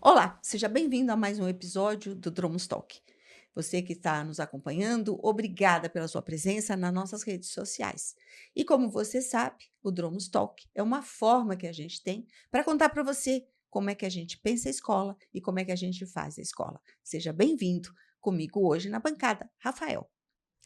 Olá, seja bem-vindo a mais um episódio do Dromos Talk. Você que está nos acompanhando, obrigada pela sua presença nas nossas redes sociais. E como você sabe, o Dromos Talk é uma forma que a gente tem para contar para você como é que a gente pensa a escola e como é que a gente faz a escola. Seja bem-vindo comigo hoje na bancada, Rafael.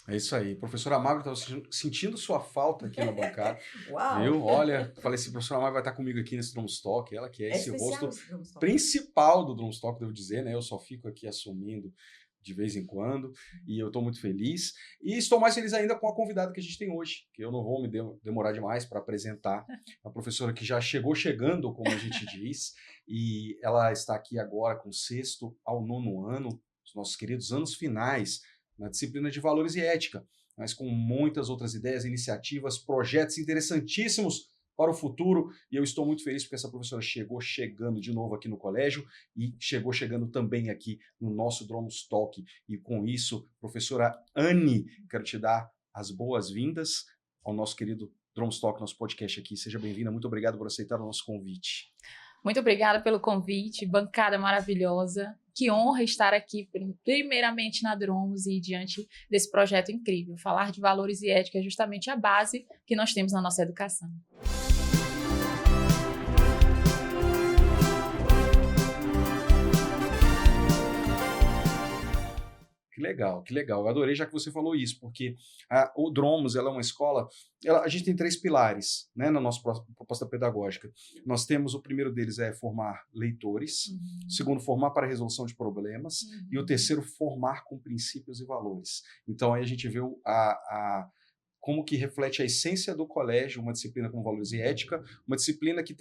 É isso aí. Professora Magro, estava sentindo sua falta aqui na bancada, Uau! viu? Olha, falei assim, professora Magro vai estar comigo aqui nesse Drum's Talk, ela que é esse especial rosto esse Dromos Talk. principal do Drum's Talk, devo dizer, né? Eu só fico aqui assumindo de vez em quando e eu estou muito feliz. E estou mais feliz ainda com a convidada que a gente tem hoje, que eu não vou me demorar demais para apresentar. A professora que já chegou chegando, como a gente diz, e ela está aqui agora com o 6º ao 9º ano, os nossos queridos anos finais, na disciplina de Valores e Ética, mas com muitas outras ideias, iniciativas, projetos interessantíssimos para o futuro, e eu estou muito feliz porque essa professora chegou chegando de novo aqui no colégio e chegou chegando também aqui no nosso Dromos Talk. E com isso, professora Anne, quero te dar as boas-vindas ao nosso querido Dromos Talk, nosso podcast aqui. Seja bem-vinda, muito obrigado por aceitar o nosso convite. Muito obrigada pelo convite, bancada maravilhosa. Que honra estar aqui, primeiramente na Dromos e diante desse projeto incrível. Falar de valores e ética é justamente a base que nós temos na nossa educação. Que legal, que legal. Eu adorei já que você falou isso, porque o Dromos, ela é uma escola, a gente tem 3 pilares, né, na nossa proposta pedagógica. Nós temos, o primeiro deles é formar leitores, o segundo, formar para a resolução de problemas, e o terceiro, formar com princípios e valores. Então, aí a gente vê como que reflete a essência do colégio, uma disciplina com valores e ética, uma disciplina que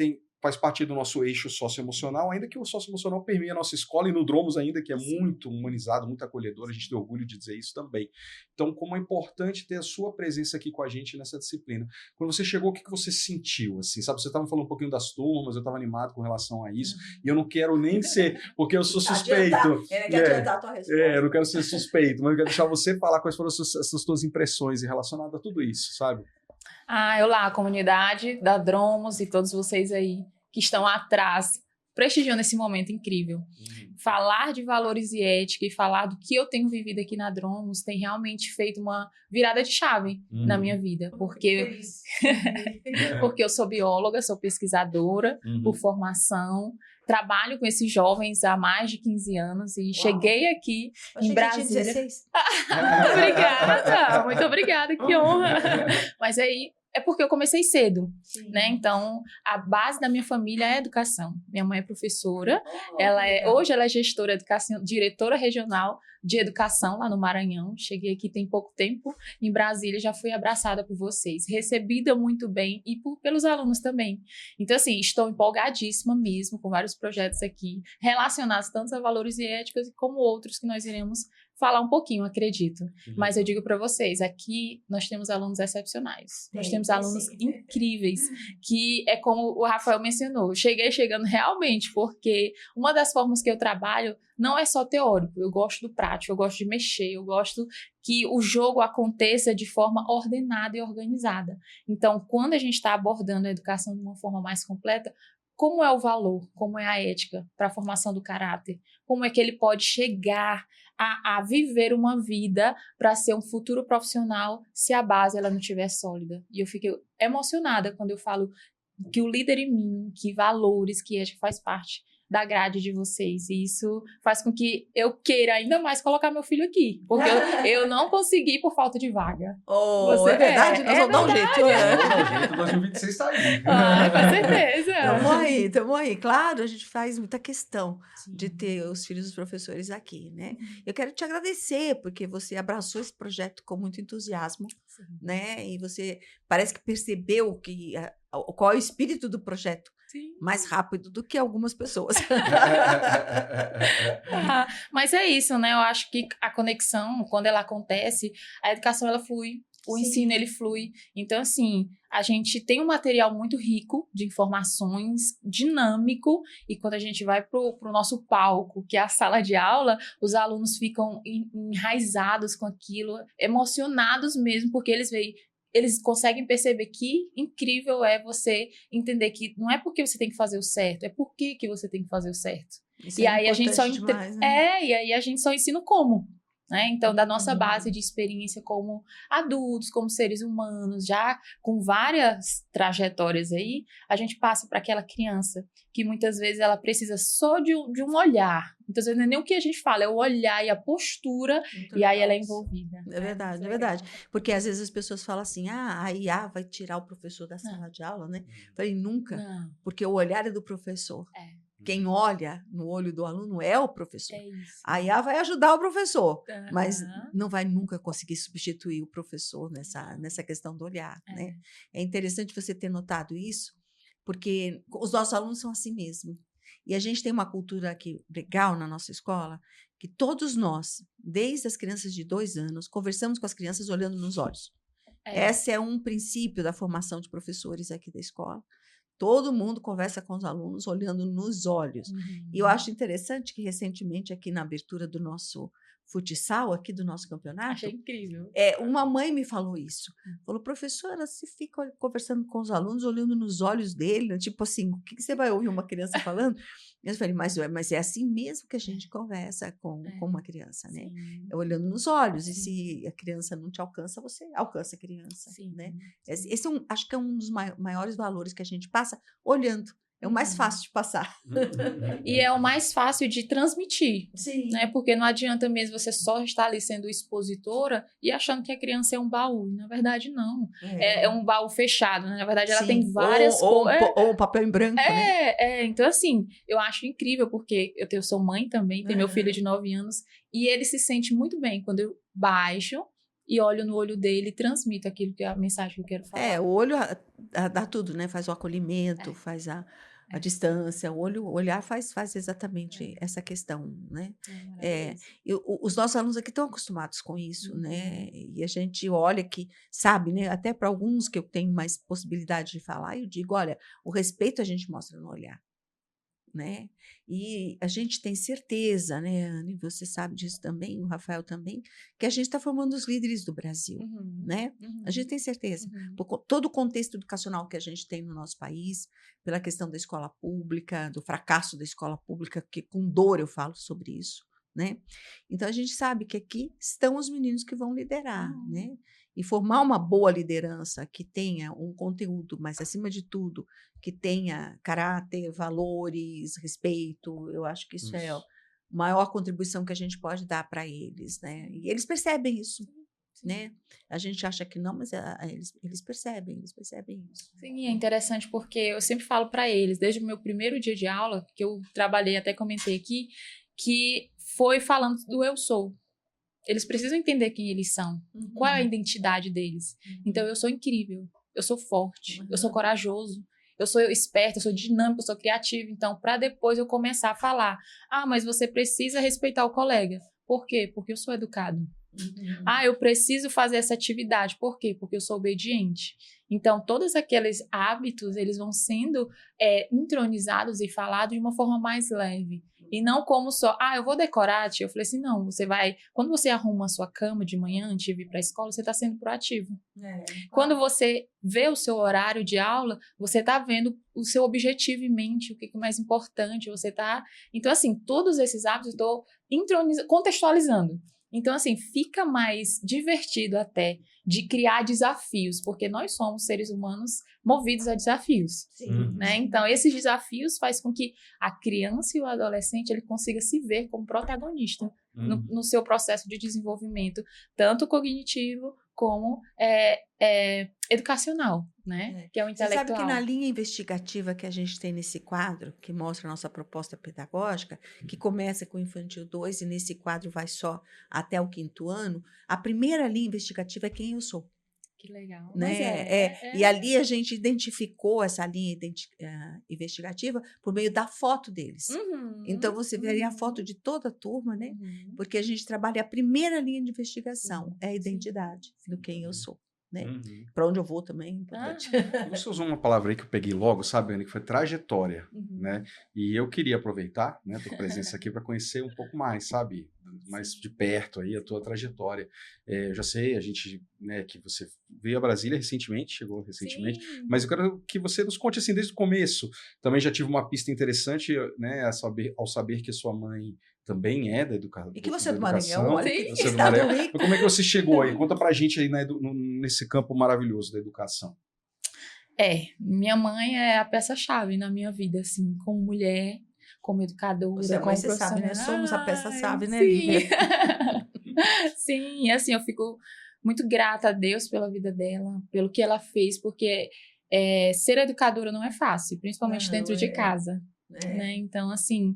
faz parte do nosso eixo socioemocional, ainda que o socioemocional permeie a nossa escola, e no Dromos ainda, que é muito humanizado, muito acolhedor, a gente tem orgulho de dizer isso também. Então, como é importante ter a sua presença aqui com a gente nessa disciplina. Quando você chegou, o que você sentiu? Assim, sabe, você estava falando um pouquinho das turmas, eu estava animado com relação a isso, e eu não quero nem ser, porque eu sou suspeito. Ele quer adiantar a tua resposta. Eu não quero ser suspeito, mas eu quero deixar você falar quais foram essas suas impressões relacionadas a tudo isso, sabe? Olá, comunidade da Dromos e todos vocês aí que estão atrás, prestigiando esse momento incrível. Falar de valores e ética e falar do que eu tenho vivido aqui na Dromos tem realmente feito uma virada de chave na minha vida, porque eu sou bióloga, sou pesquisadora por formação, trabalho com esses jovens há mais de 15 anos e cheguei aqui em Brasília. 16. Muito obrigada, que honra. Mas aí é porque eu comecei cedo, né? Então, a base da minha família é a educação. Minha mãe é professora, hoje ela é gestora de educação, diretora regional de educação lá no Maranhão. Cheguei aqui tem pouco tempo, em Brasília, já fui abraçada por vocês, recebida muito bem e pelos alunos também. Então, assim, estou empolgadíssima mesmo com vários projetos aqui, relacionados tanto a valores e éticas como outros que nós iremos falar um pouquinho, acredito. Mas eu digo para vocês, aqui nós temos alunos excepcionais. Nós temos alunos incríveis, que é como o Rafael mencionou. Eu cheguei chegando realmente, porque uma das formas que eu trabalho não é só teórico. Eu gosto do prático, eu gosto de mexer, eu gosto que o jogo aconteça de forma ordenada e organizada. Então, quando a gente está abordando a educação de uma forma mais completa, como é o valor, como é a ética para a formação do caráter, como é que ele pode chegar a viver uma vida para ser um futuro profissional se a base ela não estiver sólida. E eu fico emocionada quando eu falo que o líder em mim, que valores, que ética faz parte da grade de vocês. E isso faz com que eu queira ainda mais colocar meu filho aqui. Porque eu não consegui por falta de vaga. É verdade? Nós vamos dar um jeito. Vamos dar um jeito, 2026 está aí. Com certeza. Estamos aí. Claro, a gente faz muita questão de ter os filhos dos professores aqui, né? Eu quero te agradecer, porque você abraçou esse projeto com muito entusiasmo, né? E você parece que percebeu qual é o espírito do projeto. Mais rápido do que algumas pessoas. Mas é isso, né? Eu acho que a conexão, quando ela acontece, a educação ela flui, o ensino ele flui. Então, assim, a gente tem um material muito rico de informações, dinâmico, e quando a gente vai pro nosso palco, que é a sala de aula, os alunos ficam enraizados com aquilo, emocionados mesmo, porque eles conseguem perceber que incrível é você entender que não é porque você tem que fazer o certo, é por que você tem que fazer o certo. Isso E é aí a gente só importante demais, né? e aí a gente só ensina como. Né? Então, da nossa base de experiência como adultos, como seres humanos, já com várias trajetórias aí, a gente passa para aquela criança que muitas vezes ela precisa só de um olhar. Muitas vezes não é nem o que a gente fala, é o olhar e a postura, Muito e aí ela é legal. envolvida. É verdade, é verdade. Porque às vezes as pessoas falam assim, a IA vai tirar o professor da sala de aula, né? Eu falei, nunca, Não, porque o olhar é do professor. é Quem olha no olho do aluno é o professor. isso. A IA vai ajudar o professor, mas Aham. não vai nunca conseguir substituir o professor nessa questão do olhar, né? É interessante você ter notado isso, porque os nossos alunos são assim mesmo. E a gente tem uma cultura aqui legal na nossa escola, que todos nós, desde as crianças de 2 anos, conversamos com as crianças olhando nos olhos. É. Esse é um princípio da formação de professores aqui da escola. Todo mundo conversa com os alunos olhando nos olhos. E eu acho interessante que, recentemente, aqui na abertura do nosso futsal, aqui do nosso campeonato, Achei incrível. uma mãe me falou isso. Falou, professora, você fica conversando com os alunos, olhando nos olhos dele, né? Tipo assim, o que você vai ouvir uma criança falando? Eu falei, mas é assim mesmo que a gente conversa com uma criança, né? Sim. É olhando nos olhos. E Sim. se a criança não te alcança, você alcança a criança, Sim. né? Sim. Esse acho que é um dos maiores valores que a gente passa olhando. É o mais fácil de passar. E é o mais fácil de transmitir, Sim. né? Porque não adianta mesmo você só estar ali sendo expositora e achando que a criança é um baú. Na verdade, não. É um baú fechado, né? Na verdade, ela tem várias coisas. Ou um papel em branco, né? Então, assim, eu acho incrível, porque eu sou mãe também, tenho meu filho de 9 anos, e ele se sente muito bem quando eu baixo e olho no olho dele e transmito aquilo que é a mensagem que eu quero falar. O olho dá tudo, né? Faz o acolhimento, faz a distância. O olhar faz exatamente essa questão, né? Os nossos alunos aqui estão acostumados com isso, né? E a gente olha que, sabe, né? Até para alguns que eu tenho mais possibilidade de falar, eu digo, olha, o respeito a gente mostra no olhar. Né? E a gente tem certeza, né, Anne, você sabe disso também, o Rafael também, que a gente está formando os líderes do Brasil, né? A gente tem certeza. Por todo o contexto educacional que a gente tem no nosso país, pela questão da escola pública, do fracasso da escola pública, que com dor eu falo sobre isso, né? Então a gente sabe que aqui estão os meninos que vão liderar, né? E formar uma boa liderança que tenha um conteúdo, mas acima de tudo, que tenha caráter, valores, respeito, eu acho que isso é a maior contribuição que a gente pode dar para eles, né? E eles percebem isso, né? A gente acha que não, mas eles percebem isso. Sim, é interessante porque eu sempre falo para eles, desde o meu primeiro dia de aula, que eu trabalhei, até comentei aqui, que foi falando do eu sou. Eles precisam entender quem eles são, qual é a identidade deles. Então, eu sou incrível, eu sou forte, eu sou corajoso, eu sou esperta, eu sou dinâmica, eu sou criativa. Então, para depois eu começar a falar, mas você precisa respeitar o colega. Por quê? Porque eu sou educado. Eu preciso fazer essa atividade. Por quê? Porque eu sou obediente. Então, todos aqueles hábitos, eles vão sendo intronizados e falados de uma forma mais leve. E não como só, eu vou decorar, tia. Eu falei assim, não, você vai... Quando você arruma a sua cama de manhã, antes de vir para a escola, você está sendo proativo. Quando você vê o seu horário de aula, você está vendo o seu objetivo em mente, o que é mais importante, você está... Então, assim, todos esses hábitos eu estou contextualizando. Então, assim, fica mais divertido até de criar desafios, porque nós somos seres humanos movidos a desafios. Né? Então, esses desafios fazem com que a criança e o adolescente ele consiga se ver como protagonista no seu processo de desenvolvimento, tanto cognitivo como educacional, né? Que é o intelectual. Você sabe que na linha investigativa que a gente tem nesse quadro, que mostra a nossa proposta pedagógica, que começa com o Infantil 2 e nesse quadro vai só até o 5º ano, a primeira linha investigativa é quem eu sou. Que legal. Né? E ali a gente identificou essa linha investigativa por meio da foto deles. Então, você vê ali a foto de toda a turma, né? Porque a gente trabalha a primeira linha de investigação, é a identidade do quem eu sou. Né? Para onde eu vou também é importante. Você usou uma palavra aí que eu peguei logo, sabe, Anne, que foi trajetória, né? E eu queria aproveitar, né, a tua presença aqui para conhecer um pouco mais, sabe, mais de perto aí a tua trajetória. Eu já sei, a gente, né, que você veio a Brasília recentemente, chegou recentemente, Sim. mas eu quero que você nos conte assim desde o começo. Também já tive uma pista interessante, né, ao saber que a sua mãe também é da E que você é da do Maranhão, educação. olha Sim. que Você é do estado Maranhão. rico. Mas como é que você chegou aí? Conta pra gente aí nesse campo maravilhoso da educação. Minha mãe é a peça-chave na minha vida, assim, como mulher, como educadora, Você é como mãe, você sabe, né? profissional. Somos a peça-chave, né, Sim. Lívia? Sim, assim, eu fico muito grata a Deus pela vida dela, pelo que ela fez, porque ser educadora não é fácil, principalmente dentro de casa, né? Então, assim,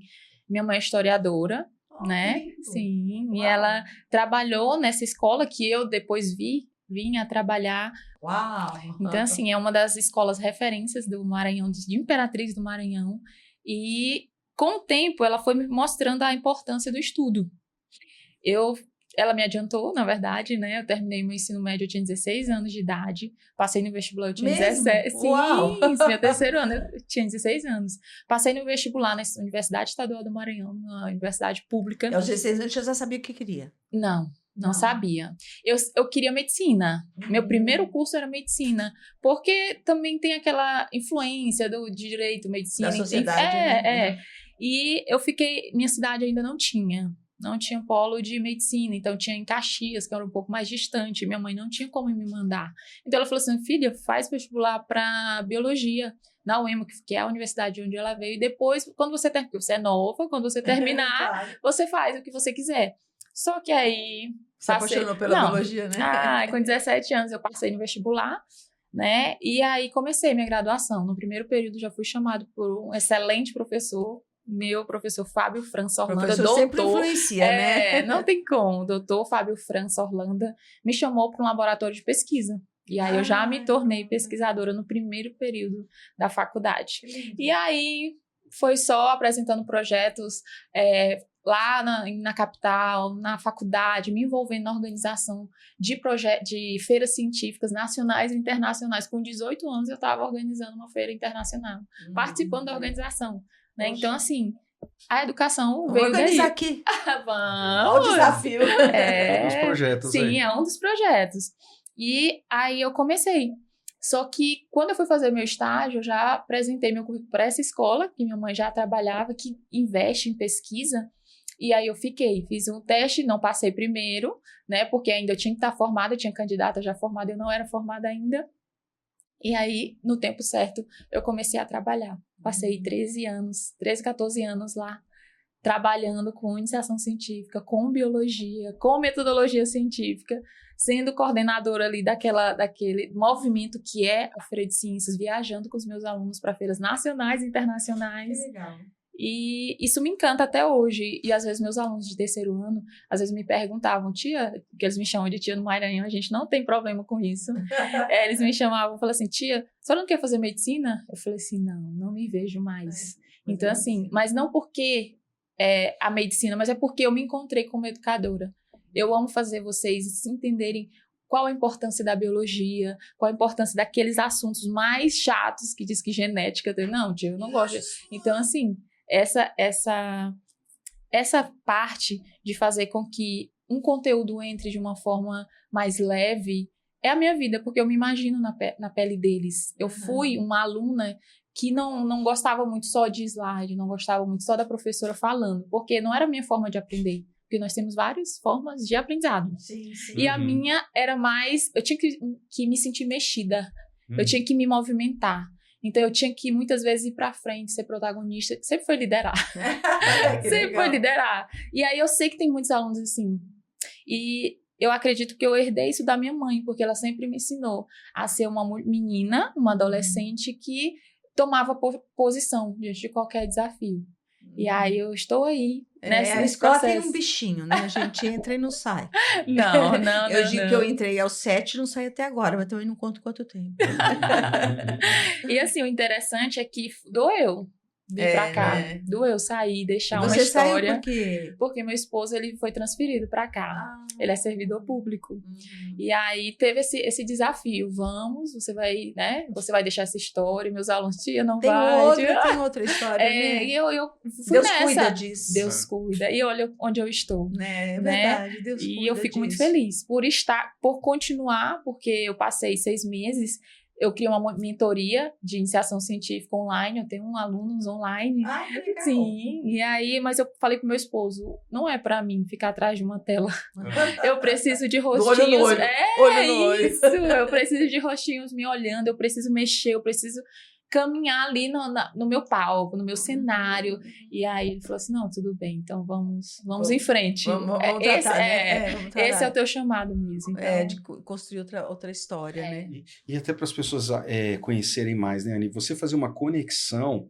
minha mãe é historiadora, né? Sim, e ela trabalhou nessa escola que eu depois vim a trabalhar. Uau! Então, assim, é uma das escolas referências do Maranhão, de Imperatriz do Maranhão. E, com o tempo, ela foi me mostrando a importância do estudo. Ela me adiantou, na verdade, né? Eu terminei meu ensino médio, eu tinha 16 anos de idade. Passei no vestibular, eu tinha Mesmo? 17. Uau! Sim, meu terceiro ano, eu tinha 16 anos. Passei no vestibular na Universidade Estadual do Maranhão, uma universidade pública. Aos 16 anos, eu já sabia o que queria. Não sabia. Eu queria medicina. Meu primeiro curso era medicina. Porque também tem aquela influência de direito, medicina. Da sociedade, né? E eu fiquei... Minha cidade ainda não tinha polo de medicina. Então, tinha em Caxias, que era um pouco mais distante. Minha mãe não tinha como me mandar. Então, ela falou assim, filha, faz vestibular para biologia na UEMA, que é a universidade onde ela veio. E depois, quando você terminar... Você é nova, quando você terminar, Claro. você faz o que você quiser. Só que aí... Você apaixonou pela biologia, né? Com 17 anos eu passei no vestibular, né? E aí comecei minha graduação. No primeiro período já fui chamado por um excelente professor, meu professor Fábio França Orlando, professor sempre influencia, né? Não tem como. Doutor Fábio França Orlando me chamou para um laboratório de pesquisa. E aí eu já me tornei pesquisadora no primeiro período da faculdade. E aí foi só apresentando projetos lá na capital, na faculdade, me envolvendo na organização de feiras científicas nacionais e internacionais. Com 18 anos, eu estava organizando uma feira internacional, participando da organização. Né? Então, assim, a educação veio organizar daí. Aqui. Vamos! Olha o desafio. Um dos projetos sim, aí. é um dos projetos. E aí eu comecei. Só que quando eu fui fazer meu estágio, eu já apresentei meu currículo para essa escola, que minha mãe já trabalhava, que investe em pesquisa. E aí eu fiz um teste, não passei primeiro, né? Porque ainda eu tinha que estar formada, eu tinha candidata já formada, eu não era formada ainda. E aí, no tempo certo, eu comecei a trabalhar. Passei 13, 14 anos lá, trabalhando com iniciação científica, com biologia, com metodologia científica, sendo coordenadora ali daquele movimento que é a Feira de Ciências, viajando com os meus alunos para feiras nacionais e internacionais. Que legal. E isso me encanta até hoje. E às vezes meus alunos de terceiro ano, às vezes me perguntavam, tia, que eles me chamam de tia no Maranhão, a gente não tem problema com isso. Eles me chamavam e falavam assim, tia, a senhora não quer fazer medicina? Eu falei assim, não me vejo mais. Então assim, mas não porque a medicina, mas é porque eu me encontrei como educadora. Eu amo fazer vocês se entenderem qual a importância da biologia, qual a importância daqueles assuntos mais chatos que diz que genética. Não, tia, eu não gosto. Então assim, essa parte de fazer com que um conteúdo entre de uma forma mais leve é a minha vida, porque eu me imagino na pele deles. Eu fui uma aluna que não gostava muito só de slide, não gostava muito só da professora falando, porque não era a minha forma de aprender. Porque nós temos várias formas de aprendizado. Sim, sim. E a minha era mais... Eu tinha que me sentir mexida. Eu tinha que me movimentar. Então, eu tinha que, muitas vezes, ir pra frente, ser protagonista. Sempre foi liderar. Sempre foi liderar. E aí, eu sei que tem muitos alunos assim. E eu acredito que eu herdei isso da minha mãe, porque ela sempre me ensinou a ser uma menina, uma adolescente que tomava posição diante de qualquer desafio. E aí, eu estou aí. A escola tem um bichinho, né? A gente entra e não sai. Não. Eu digo que eu entrei aos 7 e não saí até agora, mas também não conto quanto tempo. E assim, o interessante é que doeu. vir pra cá. Né? Doeu sair, deixar uma Você saiu história. por quê? Porque meu esposo, ele foi transferido pra cá. Ele é servidor público. Uhum. E aí teve esse desafio. Vamos, você vai, né? Você vai deixar essa história. Meus alunos, tia, não Tem vai. tem outra história, né? E eu fui Deus nessa. cuida disso. Deus cuida. E olha onde eu estou. Né? É né? verdade, Deus cuida E eu fico muito disso. feliz por continuar, porque eu passei 6 meses. Eu criei uma mentoria de iniciação científica online. Eu tenho alunos online. Ah, que legal. Sim, e aí, mas eu falei pro meu esposo, não é pra mim ficar atrás de uma tela. Eu preciso de rostinhos. olho no olho. Olho no olho. Isso, eu preciso de rostinhos me olhando, eu preciso mexer, eu preciso caminhar ali no meu palco, no meu cenário. E aí ele falou assim, não, tudo bem, então vamos em frente. Vamos tratar, esse, né? Vamos tratar. esse é o teu chamado mesmo. Então. De construir outra história, né? E até para as pessoas conhecerem mais, né, Anny? Você fazer uma conexão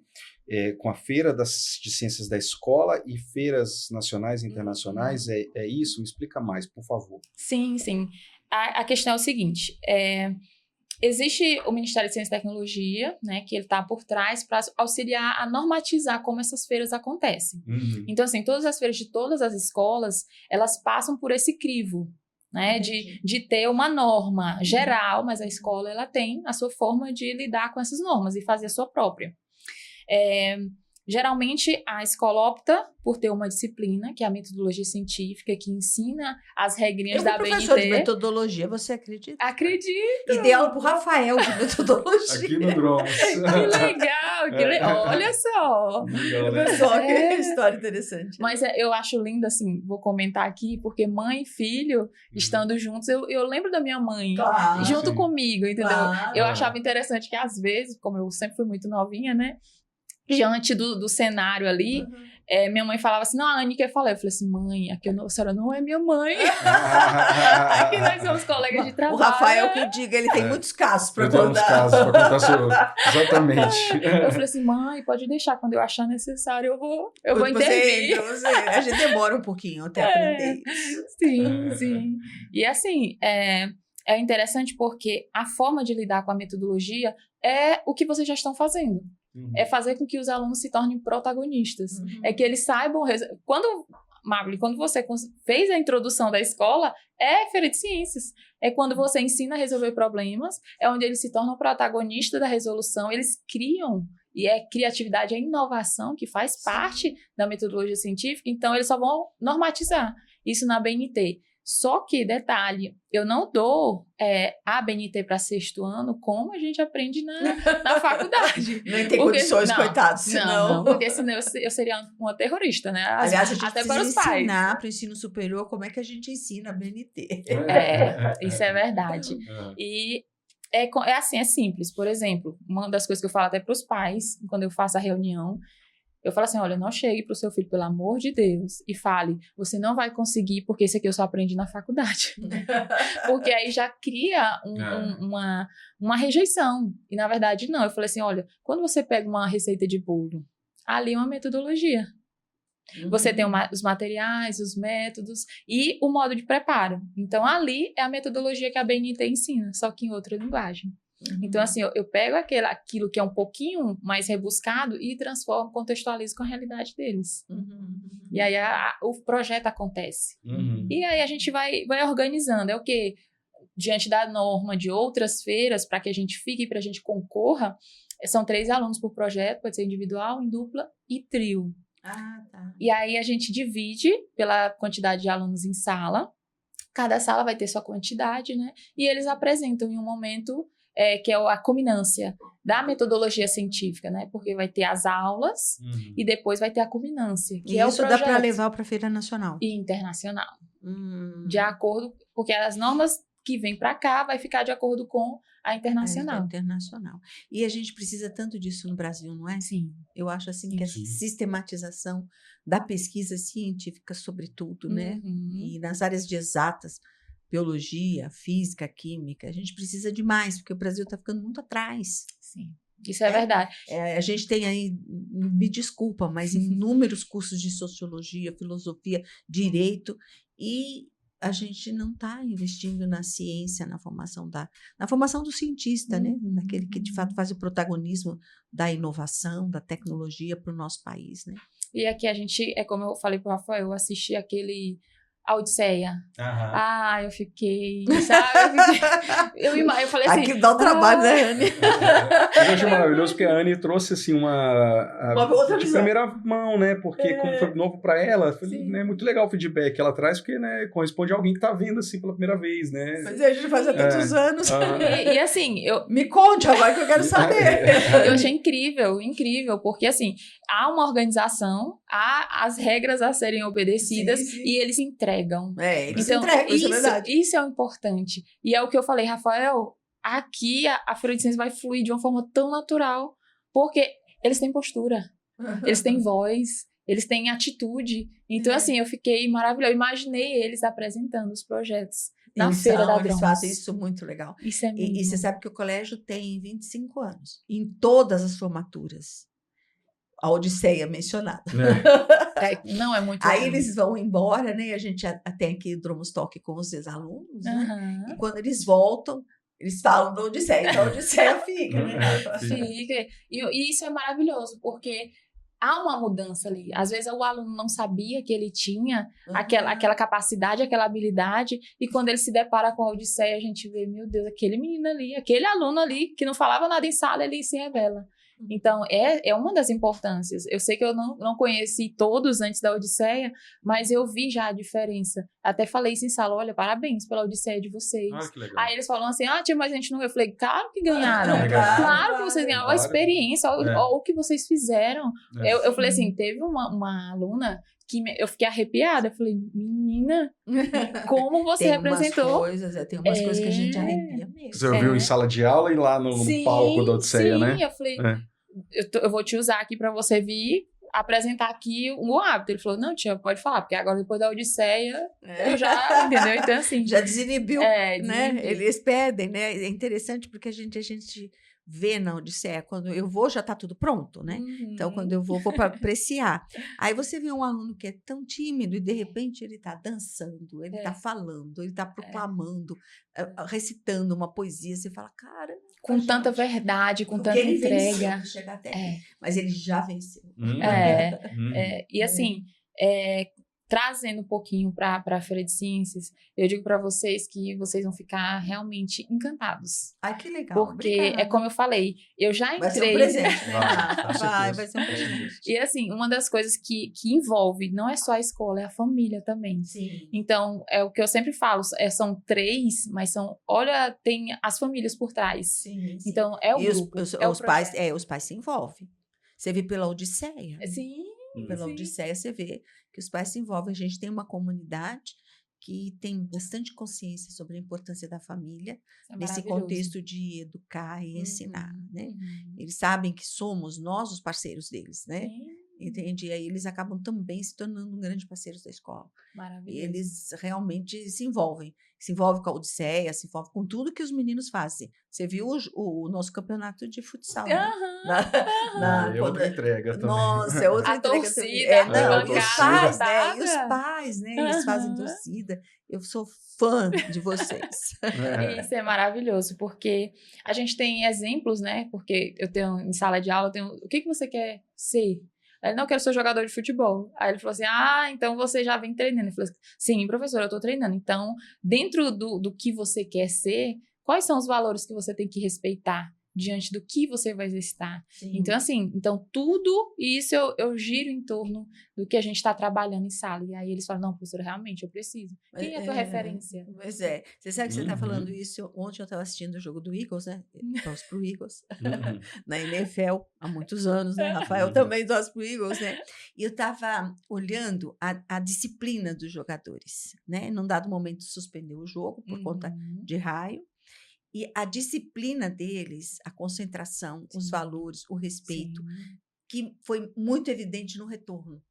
com a feira de ciências da escola e feiras nacionais e internacionais, é isso? Me explica mais, por favor. Sim, sim. A questão é o seguinte, existe o Ministério de Ciência e Tecnologia, né, que ele está por trás para auxiliar a normatizar como essas feiras acontecem. Uhum. Então, assim, todas as feiras de todas as escolas, elas passam por esse crivo, né, de ter uma norma geral, mas a escola ela tem a sua forma de lidar com essas normas e fazer a sua própria. Geralmente, a escola opta por ter uma disciplina, que é a metodologia científica, que ensina as regrinhas da BNT. Professor de metodologia, você acredita? Acredito! E dei aula pro Rafael de metodologia. Aqui no Dromos. Que legal! Olha só! Legal, né? Só que história interessante. Mas eu acho lindo, assim, vou comentar aqui, porque mãe e filho, estando juntos, eu lembro da minha mãe, Claro. junto sim. comigo, entendeu? Claro. Eu achava interessante que, às vezes, como eu sempre fui muito novinha, né? Diante do cenário ali, minha mãe falava assim, não, a Anny quer falar. Eu falei assim, mãe, aqui a senhora não é minha mãe. Aqui nós somos colegas de trabalho. O Rafael que diga, ele tem muitos casos para Eu tenho uns contar. casos para contar sobre. Exatamente. Eu falei assim, mãe, pode deixar, quando eu achar necessário, eu vou intervir. A gente demora um pouquinho até aprender. Sim, sim. E assim, é interessante porque a forma de lidar com a metodologia é o que vocês já estão fazendo. É fazer com que os alunos se tornem protagonistas. É que eles saibam... Magli, quando você fez a introdução da escola, é feira de ciências. É quando você ensina a resolver problemas, é onde eles se tornam protagonistas da resolução, eles criam, e é criatividade, é inovação que faz parte da metodologia científica, então eles só vão normatizar isso na BNT. Só que, detalhe, eu não dou a BNT para 6º ano como a gente aprende na faculdade. Nem tem condições, coitados, senão... Não, porque senão eu seria uma terrorista, né? Aliás, a gente até precisa para os pais. ensinar para o ensino superior como é que a gente ensina a BNT. Isso é verdade. E é assim, é simples. Por exemplo, uma das coisas que eu falo até para os pais, quando eu faço a reunião, eu falo assim, olha, não chegue para o seu filho, pelo amor de Deus, e fale, você não vai conseguir porque isso aqui eu só aprendi na faculdade. Porque aí já cria uma rejeição. E na verdade não. Eu falei assim, olha, quando você pega uma receita de bolo, ali é uma metodologia. Você tem os materiais, os métodos e o modo de preparo. Então ali é a metodologia que a BNT ensina, só que em outra linguagem. Então, assim, eu pego aquilo que é um pouquinho mais rebuscado e transformo, contextualizo com a realidade deles. E aí o projeto acontece. E aí a gente vai organizando. É o quê? Diante da norma de outras feiras, para que a gente fique e para a gente concorra, são 3 alunos por projeto, pode ser individual, em dupla e trio. Tá. E aí a gente divide pela quantidade de alunos em sala. Cada sala vai ter sua quantidade, né? E eles apresentam em um momento... que é a culminância da metodologia científica, né? Porque vai ter as aulas e depois vai ter a culminância, que e é o isso projeto. dá para levar para a feira nacional? E internacional. De acordo, porque as normas que vêm para cá vai ficar de acordo com a internacional. Internacional. E a gente precisa tanto disso no Brasil, não é? Sim. Eu acho assim que a sistematização da pesquisa científica, sobretudo, né? E nas áreas de exatas, biologia, física, química, a gente precisa de mais, porque o Brasil está ficando muito atrás. Sim, isso é verdade. A gente tem aí, me desculpa, mas inúmeros cursos de sociologia, filosofia, direito, e a gente não está investindo na ciência, na formação do cientista, né? Naquele que de fato faz o protagonismo da inovação, da tecnologia para o nosso país, né? E aqui a gente, como eu falei pro Rafael, eu assisti aquele A Odisseia. Eu fiquei, sabe? Eu falei assim... Aqui dá o trabalho, né, Anne? Eu achei maravilhoso porque a Anne trouxe, assim, uma outra de visão. primeira mão, né? Porque como foi novo para ela, foi, né, muito legal o feedback que ela traz, porque, né, corresponde a alguém que tá vendo, assim, pela primeira vez, né? Mas a gente faz há tantos anos. E assim, Me conte agora que eu quero saber. Eu achei incrível, porque assim, há uma organização, há as regras a serem obedecidas e eles entregam. Eles então, entregam, isso é verdade. Isso é o importante. E é o que eu falei, Rafael, aqui a Feira de Ciências vai fluir de uma forma tão natural, porque eles têm postura, eles têm voz, eles têm atitude. Então, assim, eu fiquei maravilhosa. Eu imaginei eles apresentando os projetos na Feira da Dromos. Eles fazem isso muito legal. Isso é e você sabe que o colégio tem 25 anos. Em todas as formaturas. A Odisseia mencionada. Não, é muito Aí legal. eles vão embora, né? A gente tem aqui o Dromos Talk com os ex-alunos, né? E quando eles voltam, eles falam da Odisseia. Então a Odisseia fica, né? Fica. E isso é maravilhoso, porque há uma mudança ali. Às vezes o aluno não sabia que ele tinha aquela capacidade, aquela habilidade, e quando ele se depara com a Odisseia, a gente vê, meu Deus, aquele menino ali, aquele aluno ali, que não falava nada em sala, ele se revela. Então, é uma das importâncias. Eu sei que eu não conheci todos antes da Odisseia, mas eu vi já a diferença. Até falei isso em sala, olha, parabéns pela Odisseia de vocês. Que legal. Aí eles falam assim, tia, mas a gente não... Eu falei, claro que ganharam. Claro que vocês ganharam. A experiência, olha o que vocês fizeram. Eu falei assim, teve uma aluna que eu fiquei arrepiada. Eu falei, menina, como você representou? Tem umas coisas que a gente arrepia mesmo. Você ouviu em sala de aula e lá no palco da Odisseia, né? Sim, eu falei, eu vou te usar aqui para você vir apresentar aqui o hábito. Ele falou, não, tia, pode falar, porque agora depois da Odisseia eu já, entendeu? Então, assim... Já desinibiu, né? Desinibiu. Eles pedem, né? É interessante porque a gente vê na Odisseia, quando eu vou já está tudo pronto, né? Então, quando eu vou para apreciar. Aí você vê um aluno que é tão tímido e, de repente, ele está dançando, ele está falando, ele está proclamando, recitando uma poesia. Você fala, cara... Com tanta verdade, com tanta entrega. Venceu, chegar até aqui, mas ele já venceu. E assim, trazendo um pouquinho para a Feira de Ciências, eu digo para vocês que vocês vão ficar realmente encantados. Ai, que legal. Porque obrigada. é como eu falei, eu já entrei... Vai ser um presente, né? Vai ser um presente. E assim, uma das coisas que envolve, não é só a escola, é a família também. Sim. Então, é o que eu sempre falo, são 3, mas tem as famílias por trás. Sim. Então, é o grupo. Os pais se envolvem. Você vê pela Odisseia. Sim. Pela Odisseia, você vê que os pais se envolvem. A gente tem uma comunidade que tem bastante consciência sobre a importância da família nesse contexto de educar e ensinar, né? Eles sabem que somos nós os parceiros deles, né? Entende? E aí eles acabam também se tornando um grande parceiro da escola. Maravilhoso. E eles realmente se envolvem com a Odisseia, se envolvem com tudo que os meninos fazem. Você viu o nosso campeonato de futsal, né? É outra entrega também. Nossa, é outra entrega torcida, também. Os pais, né? E os pais, né? Eles fazem torcida. Eu sou fã de vocês. Isso é maravilhoso, porque a gente tem exemplos, né? Porque eu tenho, em sala de aula, o que você quer ser? Ele não quero ser jogador de futebol. Aí ele falou assim, então você já vem treinando. Eu falei, sim, professora, eu estou treinando. Então, dentro do que você quer ser, quais são os valores que você tem que respeitar diante do que você vai exercitar? Sim. Então, assim, tudo isso eu giro em torno do que a gente está trabalhando em sala. E aí eles falam, não, professora, realmente, eu preciso. Quem é a tua referência? Pois é. Você sabe que você está falando isso? Ontem eu estava assistindo o jogo do Eagles, né? Torço pro Eagles. Na NFL, há muitos anos, né? Rafael também torce pro Eagles, né? E eu estava olhando a disciplina dos jogadores, né? Num dado momento suspendeu o jogo por conta de raio. E a disciplina deles, a concentração, os valores, o respeito, que foi muito evidente no retorno.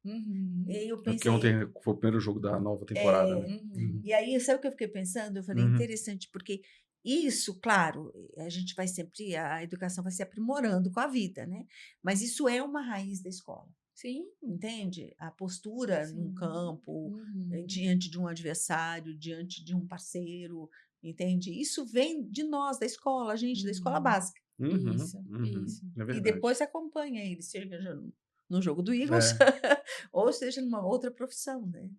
E aí eu pensei... Porque ontem foi o primeiro jogo da nova temporada. Né? E aí, sabe o que eu fiquei pensando? Eu falei, interessante, porque isso, claro, a gente vai sempre... A educação vai se aprimorando com a vida, né? Mas isso é uma raiz da escola. Sim. Entende? A postura num campo, diante de um adversário, diante de um parceiro, entende? Isso vem de nós, da escola, gente, da escola básica. Isso. É E verdade. depois acompanha ele, seja no jogo do Eagles, ou seja numa outra profissão, né?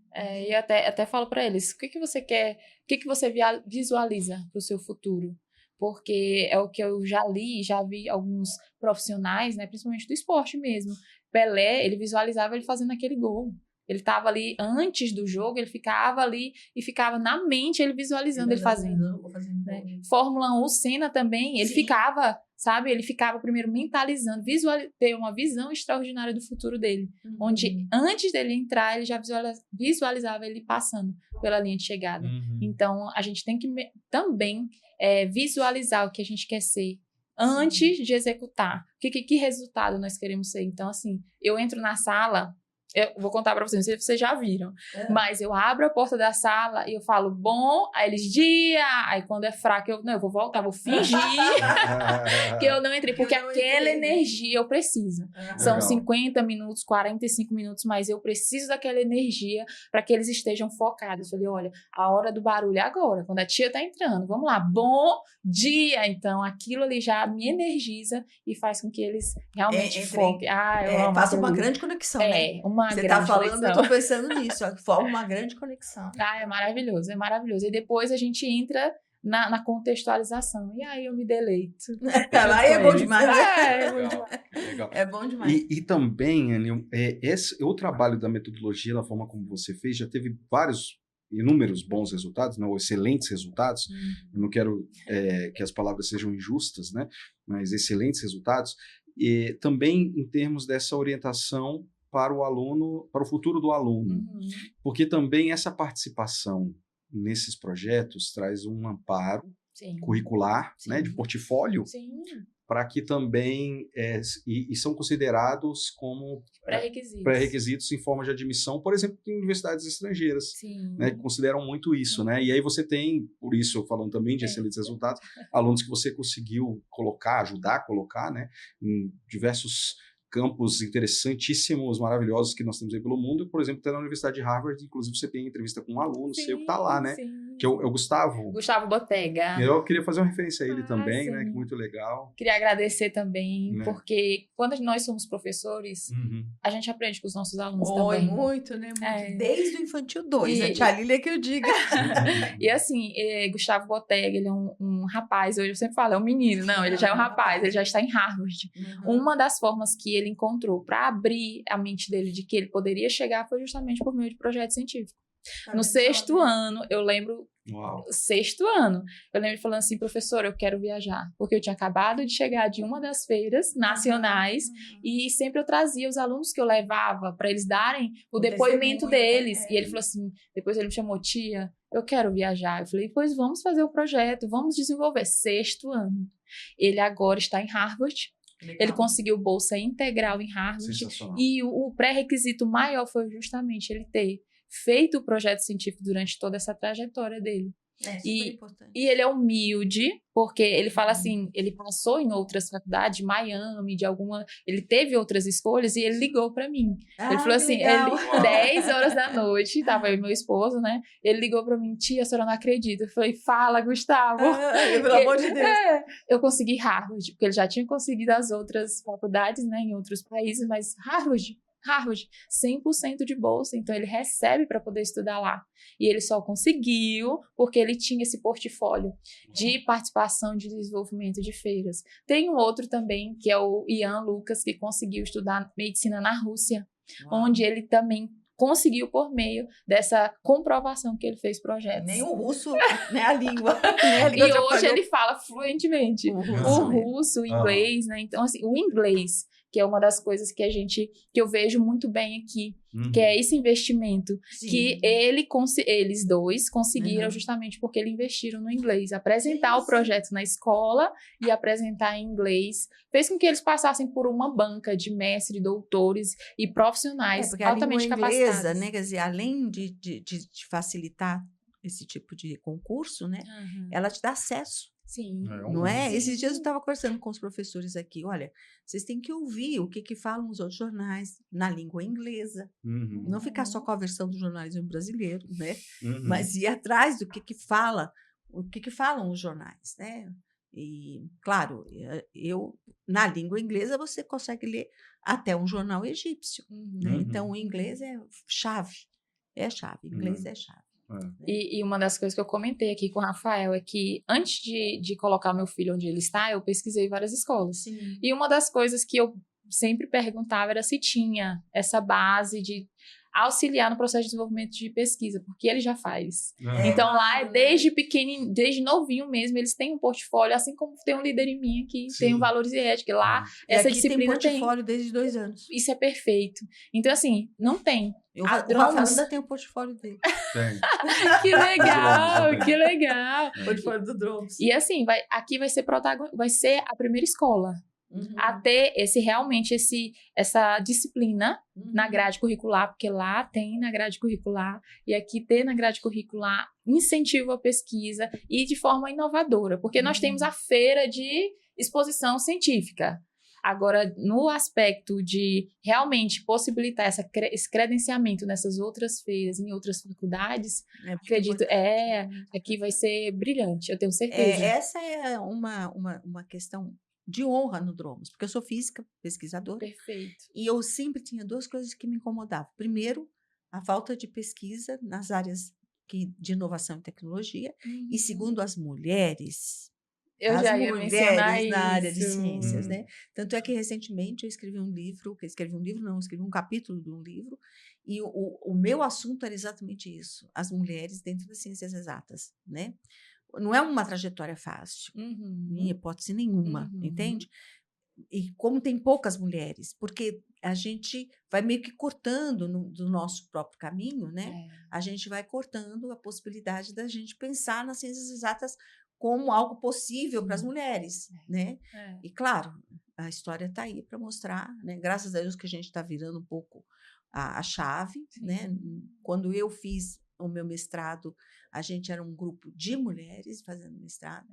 E até falo para eles, o que você quer, o que você visualiza para o seu futuro? Porque é o que eu já vi alguns profissionais, né, principalmente do esporte mesmo. Pelé, ele visualizava ele fazendo aquele gol. Ele estava ali antes do jogo, ele ficava ali e ficava na mente ele visualizando ele fazendo. Né? Fórmula 1, o Senna também, ele ficava, sabe? Ele ficava primeiro mentalizando, ter uma visão extraordinária do futuro dele. Onde antes dele entrar, ele já visualizava ele passando pela linha de chegada. Então, a gente tem que também visualizar o que a gente quer ser antes de executar. Que resultado nós queremos ser? Então, assim, eu entro na sala, eu vou contar pra vocês, não sei se vocês já viram, mas eu abro a porta da sala e eu falo, bom, aí eles, dia, aí quando é fraco, eu vou voltar, vou fingir que eu não entrei, porque aquela energia eu preciso. São Legal. 50 minutos, 45 minutos, mas eu preciso daquela energia para que eles estejam focados. Eu falei, olha, a hora do barulho é agora, quando a tia tá entrando, vamos lá, bom dia! Então, aquilo ali já me energiza e faz com que eles realmente foquem. Faça uma grande conexão, né? Você tá falando, eu tô pensando nisso, ó, que forma uma grande conexão. É maravilhoso, é maravilhoso. E depois a gente entra na contextualização. E aí eu me deleito. Aí é bom demais. Legal. É bom demais. E também, Anny, o trabalho da metodologia, da forma como você fez, já teve inúmeros bons resultados, né, ou excelentes resultados. Eu não quero que as palavras sejam injustas, né, mas excelentes resultados. E também em termos dessa orientação para o aluno, para o futuro do aluno. Porque também essa participação nesses projetos traz um amparo curricular, né, de portfólio, para que também e são considerados como pré-requisitos em forma de admissão, por exemplo, em universidades estrangeiras, né, que consideram muito isso, né? E aí você tem, por isso, falando também de excelentes resultados, alunos que você conseguiu ajudar a colocar, né, em diversos campos interessantíssimos, maravilhosos que nós temos aí pelo mundo. Por exemplo, até na Universidade de Harvard, inclusive você tem entrevista com um aluno seu que está lá, né? Que é o Gustavo. Gustavo Botega. Eu queria fazer uma referência a ele também, né? Que muito legal. Queria agradecer também, porque quando nós somos professores, a gente aprende com os nossos alunos também. Muito, né? Muito. Desde o Infantil 2, a tia Lília que eu diga. E assim, Gustavo Botega, ele é um rapaz, hoje eu sempre falo, é um menino. Não, ele já é um rapaz, ele já está em Harvard. Uma das formas que ele encontrou para abrir a mente dele de que ele poderia chegar foi justamente por meio de projeto científico. No sexto ano, eu lembro... Sexto ano, eu lembro falando assim, professora, eu quero viajar, porque eu tinha acabado de chegar de uma das feiras nacionais e sempre eu trazia os alunos que eu levava para eles darem o depoimento deles, e ele falou assim, depois ele me chamou, tia, eu quero viajar. Eu falei, pois vamos fazer o projeto, vamos desenvolver. Sexto ano, ele agora está em Harvard. Legal. Ele conseguiu bolsa integral em Harvard e o pré-requisito maior foi justamente ele ter feito o projeto científico durante toda essa trajetória dele. Importante. E ele é humilde, porque ele fala assim, ele passou em outras faculdades, de Miami, ele teve outras escolhas e ele ligou pra mim. Ele falou assim, 10 horas da noite, tava eu e meu esposo, né? Ele ligou pra mim, tia, a senhora não acredita. Eu falei, fala, Gustavo. Pelo amor de Deus. Eu consegui Harvard, porque ele já tinha conseguido as outras faculdades, né, em outros países, mas Harvard, 100% de bolsa, então ele recebe para poder estudar lá. E ele só conseguiu porque ele tinha esse portfólio de participação de desenvolvimento de feiras. Tem um outro também, que é o Ian Lucas, que conseguiu estudar medicina na Rússia, onde ele também conseguiu por meio dessa comprovação que ele fez projetos. Nem o russo, nem a língua. E hoje ele fala fluentemente o russo, o inglês, né? Então, assim, o inglês, que é uma das coisas que eu vejo muito bem aqui, que é esse investimento, que eles dois conseguiram justamente porque eles investiram no inglês. Apresentar o projeto na escola e apresentar em inglês fez com que eles passassem por uma banca de mestres, doutores e profissionais altamente capacitados. Inglesa, né? Quer dizer, além de facilitar esse tipo de concurso, né? Ela te dá acesso Sim. Não é? Sim. Esses dias eu estava conversando com os professores aqui. Olha, vocês têm que ouvir o que falam os outros jornais na língua inglesa. Uhum. Não ficar só com a versão do jornalismo brasileiro, né? Uhum. Mas ir atrás do que fala, o que falam os jornais, né? E, claro, na língua inglesa você consegue ler até um jornal egípcio, né? Uhum. Então, o inglês é chave. É chave. Inglês é chave. E uma das coisas que eu comentei aqui com o Rafael é que antes de colocar meu filho onde ele está, eu pesquisei várias escolas. Sim. E uma das coisas que eu sempre perguntava era se tinha essa base de auxiliar no processo de desenvolvimento de pesquisa, porque ele já faz. Então lá é desde pequenininho, desde novinho mesmo, eles têm um portfólio, assim como tem um líder em mim aqui, tem um valores e ética. Lá, essa aqui disciplina tem portfólio desde 2 anos. Isso é perfeito. Então, assim, não tem. O Rafael ainda tem o portfólio dele. Tem. Que legal, que legal. Portfólio do Dromos. E assim, aqui vai ser a primeira escola a ter essa disciplina na grade curricular, porque lá tem na grade curricular, e aqui ter na grade curricular incentivo à pesquisa e de forma inovadora, porque nós temos a feira de exposição científica. Agora, no aspecto de realmente possibilitar esse credenciamento nessas outras feiras, em outras faculdades, acredito, aqui vai ser brilhante, eu tenho certeza. Essa é uma questão de honra no Dromos, porque eu sou física, pesquisadora. Perfeito. E eu sempre tinha 2 coisas que me incomodavam. Primeiro, a falta de pesquisa nas áreas de inovação e tecnologia. E segundo, as mulheres. Eu já ia mencionar isso. Na área de ciências, né? Tanto é que recentemente eu escrevi um capítulo de um livro, e o meu assunto era exatamente isso, as mulheres dentro das ciências exatas, né? Não é uma trajetória fácil, em hipótese nenhuma, entende? E como tem poucas mulheres, porque a gente vai meio que cortando do nosso próprio caminho, né? A gente vai cortando a possibilidade da gente pensar nas ciências exatas como algo possível para as mulheres, né? E claro, a história está aí para mostrar, né? Graças a Deus que a gente está virando um pouco a chave, né? Quando eu fiz o meu mestrado, a gente era um grupo de mulheres fazendo mestrado,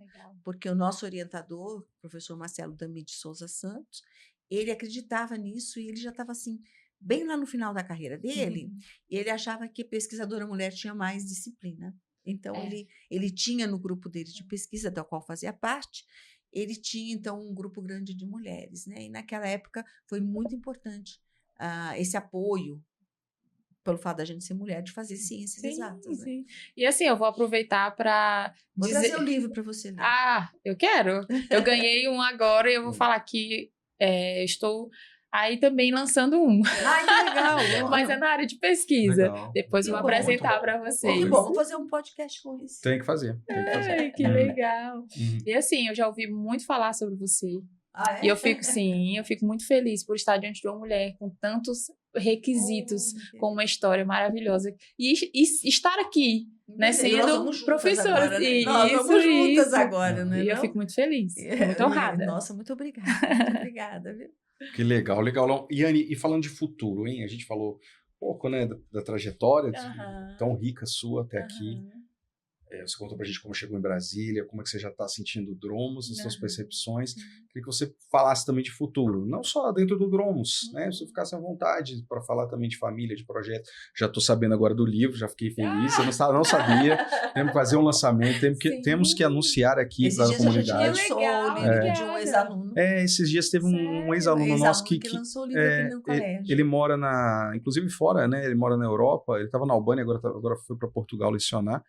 porque o nosso orientador, o professor Marcelo Dami de Souza Santos, ele acreditava nisso e ele já estava assim, bem lá no final da carreira dele, e ele achava que pesquisadora mulher tinha mais disciplina. Então, ele tinha no grupo dele de pesquisa, da qual fazia parte, ele tinha, então, um grupo grande de mulheres, né? E naquela época foi muito importante esse apoio, pelo fato da gente ser mulher, de fazer ciências exatas. Sim. Né? E assim, eu vou aproveitar para Vou trazer o livro para você ler. Eu quero. Eu ganhei um agora e eu vou falar que estou aí também lançando um. Que legal! Mas é na área de pesquisa. Legal. Depois eu vou apresentar para vocês. Que bom, vou fazer um podcast com isso. Tem que fazer. Que legal. E assim, eu já ouvi muito falar sobre você. E eu fico muito feliz por estar diante de uma mulher com tantos requisitos, com uma história maravilhosa. E estar aqui, né, sendo professora. Agora, né? Nós vamos juntas agora, né? E eu fico muito feliz, muito honrada. Nossa, muito obrigada. Muito obrigada, viu? Que legal, legal. Iane, e falando de futuro, hein? A gente falou um pouco, né, da trajetória tão rica sua até aqui. Você contou pra gente como chegou em Brasília, como é que você já está sentindo o Dromos, as suas percepções. Queria que você falasse também de futuro, não só dentro do Dromos, né? Se você ficasse à vontade para falar também de família, de projeto. Já estou sabendo agora do livro, já fiquei feliz. Eu não sabia. Temos que fazer um lançamento, temos que anunciar aqui para a comunidade. Esses dias a gente lançou o livro de um ex-aluno. Esses dias teve um ex-aluno nosso que lançou o livro aqui no colégio. Ele mora inclusive fora, né? Ele mora na Europa. Ele estava na Albânia, agora foi para Portugal lecionar.